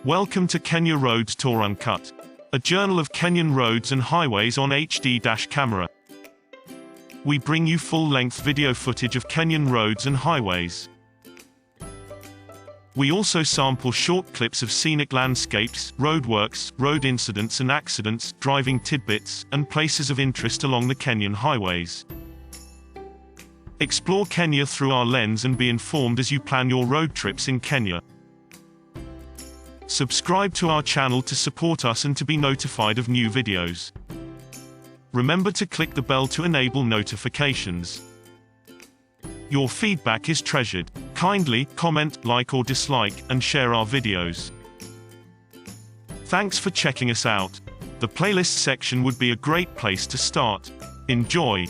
Welcome to Kenya Roads Tour Uncut, a journal of Kenyan roads and highways on HD-camera. We bring you full-length video footage of Kenyan roads and highways. We also sample short clips of scenic landscapes, roadworks, road incidents and accidents, driving tidbits, and places of interest along the Kenyan highways. Explore Kenya through our lens and be informed as you plan your road trips in Kenya. Subscribe to our channel to support us and to be notified of new videos. Remember to click the bell to enable notifications. Your feedback is treasured. Kindly comment, like or dislike, and share our videos. Thanks for checking us out. The playlist section would be a great place to start. Enjoy!